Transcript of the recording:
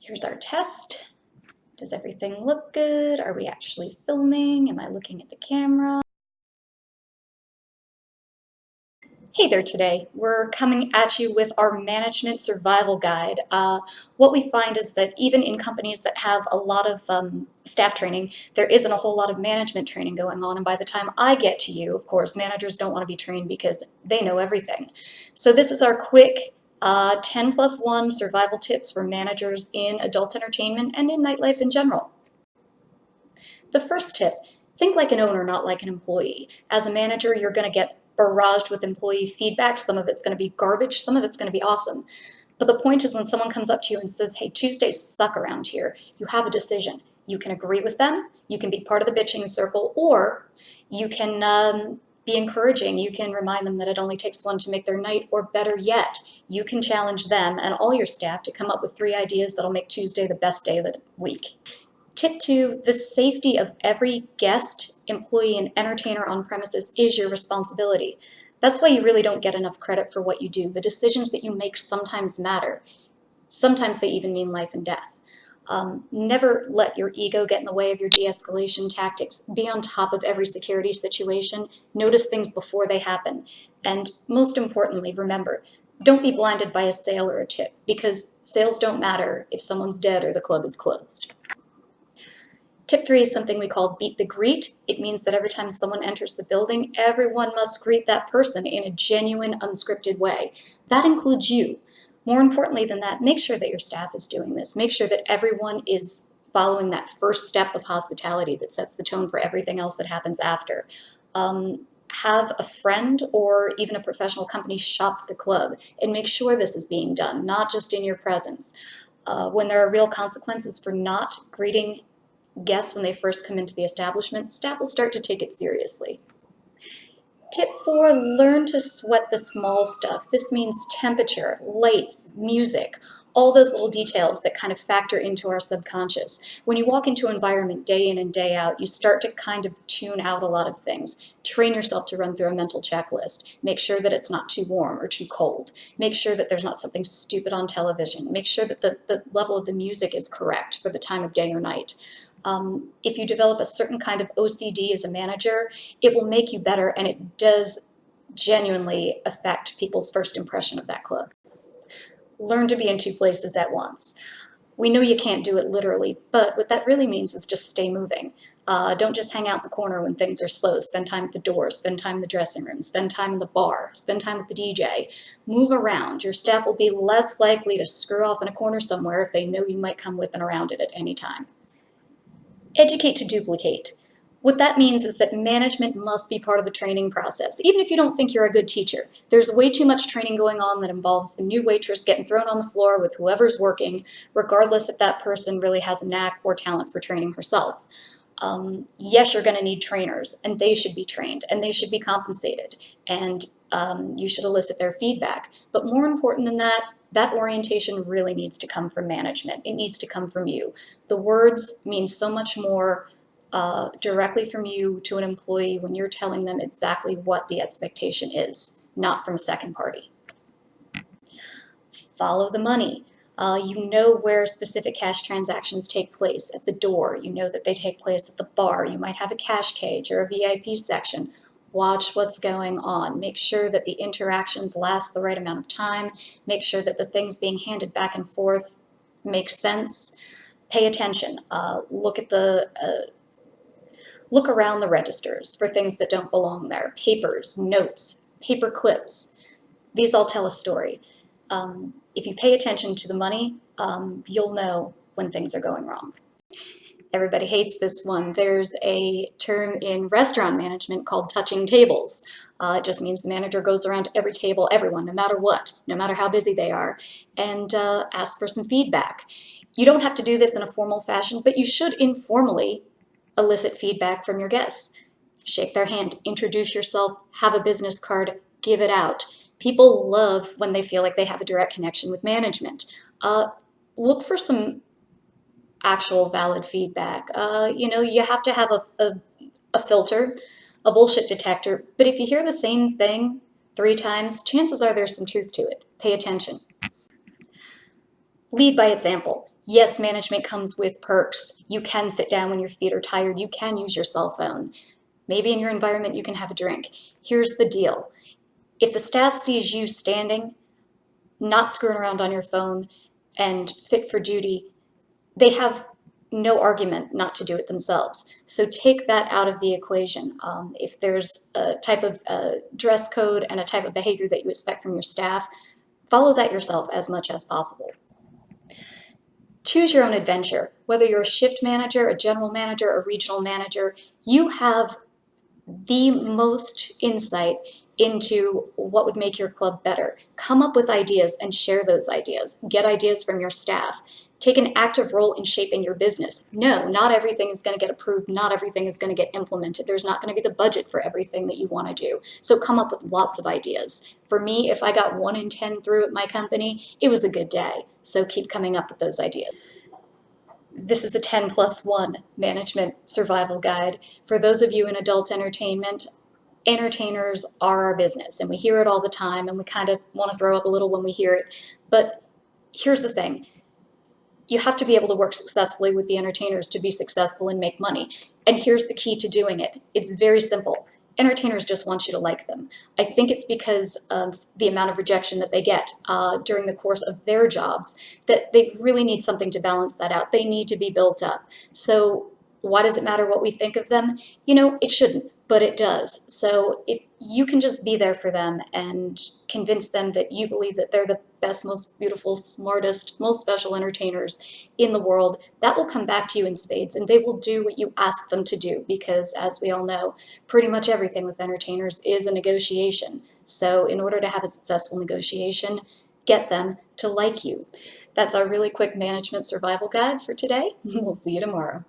Here's our test. Does everything look good? Are we actually filming? Am I looking at the camera? Hey there today. We're coming at you with our management survival guide. What we find is that even in companies that have a lot of staff training, there isn't a whole lot of management training going on. And by the time I get to you, of course, managers don't want to be trained because they know everything. So this is our quick 10+1 survival tips for managers in adult entertainment and in nightlife in general. The first tip, think like an owner, not like an employee. As a manager, you're going to get barraged with employee feedback. Some of it's going to be garbage, some of it's going to be awesome. But the point is when someone comes up to you and says, hey, Tuesdays suck around here, you have a decision. You can agree with them, you can be part of the bitching circle, or you can be encouraging. You can remind them that it only takes one to make their night, or better yet, you can challenge them and all your staff to come up with 3 ideas that'll make Tuesday the best day of the week. Tip 2, the safety of every guest, employee, and entertainer on premises is your responsibility. That's why you really don't get enough credit for what you do. The decisions that you make sometimes matter. Sometimes they even mean life and death. Never let your ego get in the way of your de-escalation tactics. Be on top of every security situation. Notice things before they happen. And most importantly, remember, don't be blinded by a sale or a tip, because sales don't matter if someone's dead or the club is closed. Tip 3 is something we call beat the greet. It means that every time someone enters the building, everyone must greet that person in a genuine, unscripted way. That includes you. More importantly than that, make sure that your staff is doing this. Make sure that everyone is following that first step of hospitality that sets the tone for everything else that happens after. Have a friend or even a professional company shop the club and make sure this is being done, not just in your presence. When there are real consequences for not greeting guests when they first come into the establishment, staff will start to take it seriously. Tip 4, learn to sweat the small stuff. This means temperature, lights, music, all those little details that kind of factor into our subconscious. When you walk into an environment day in and day out, you start to kind of tune out a lot of things. Train yourself to run through a mental checklist. Make sure that it's not too warm or too cold. Make sure that there's not something stupid on television. Make sure that the level of the music is correct for the time of day or night. If you develop a certain kind of OCD as a manager, it will make you better, and it does genuinely affect people's first impression of that club. Learn to be in 2 places at once. We know you can't do it literally, but what that really means is just stay moving. Don't just hang out in the corner when things are slow. Spend time at the door, spend time in the dressing room, spend time in the bar, spend time with the DJ. Move around. Your staff will be less likely to screw off in a corner somewhere if they know you might come whipping around it at any time. Educate to duplicate. What that means is that management must be part of the training process, even if you don't think you're a good teacher. There's way too much training going on that involves a new waitress getting thrown on the floor with whoever's working, regardless if that person really has a knack or talent for training herself. Yes, you're going to need trainers, and they should be trained, and they should be compensated, and you should elicit their feedback. But more important than that, that orientation really needs to come from management. It needs to come from you. The words mean so much more directly from you to an employee when you're telling them exactly what the expectation is, not from a second party. Follow the money. You know where specific cash transactions take place at the door. You know that they take place at the bar. You might have a cash cage or a VIP section. Watch what's going on. Make sure that the interactions last the right amount of time. Make sure that the things being handed back and forth make sense. Pay attention. Look around the registers for things that don't belong there. Papers, notes, paper clips. These all tell a story. If you pay attention to the money, you'll know when things are going wrong. Everybody hates this one. There's a term in restaurant management called touching tables. It just means the manager goes around to every table, everyone, no matter what, no matter how busy they are, and asks for some feedback. You don't have to do this in a formal fashion, but you should informally elicit feedback from your guests. Shake their hand, introduce yourself, have a business card, give it out. People love when they feel like they have a direct connection with management. Look for some actual valid feedback. You have to have a filter, a bullshit detector, but if you hear the same thing 3 times, chances are there's some truth to it. Pay attention. Lead by example. Yes, management comes with perks. You can sit down when your feet are tired. You can use your cell phone. Maybe in your environment you can have a drink. Here's the deal. If the staff sees you standing, not screwing around on your phone, and fit for duty, they have no argument not to do it themselves. So take that out of the equation. If there's a type of dress code and a type of behavior that you expect from your staff, follow that yourself as much as possible. Choose your own adventure. Whether you're a shift manager, a general manager, a regional manager, you have the most insight into what would make your club better. Come up with ideas and share those ideas. Get ideas from your staff. Take an active role in shaping your business. No, not everything is going to get approved. Not everything is going to get implemented. There's not going to be the budget for everything that you want to do. So come up with lots of ideas. For me, if I got 1 in 10 through at my company, it was a good day. So keep coming up with those ideas. This is a 10+1 management survival guide. For those of you in adult entertainment, entertainers are our business, and we hear it all the time, and we kind of want to throw up a little when we hear it. But here's the thing. You have to be able to work successfully with the entertainers to be successful and make money. And here's the key to doing it. It's very simple. Entertainers just want you to like them. I think it's because of the amount of rejection that they get during the course of their jobs that they really need something to balance that out. They need to be built up. So why does it matter what we think of them? You know, it shouldn't, but it does. So if you can just be there for them and convince them that you believe that they're the best, most beautiful, smartest, most special entertainers in the world, that will come back to you in spades, and they will do what you ask them to do, because as we all know, pretty much everything with entertainers is a negotiation. So in order to have a successful negotiation, get them to like you. That's our really quick management survival guide for today. We'll see you tomorrow.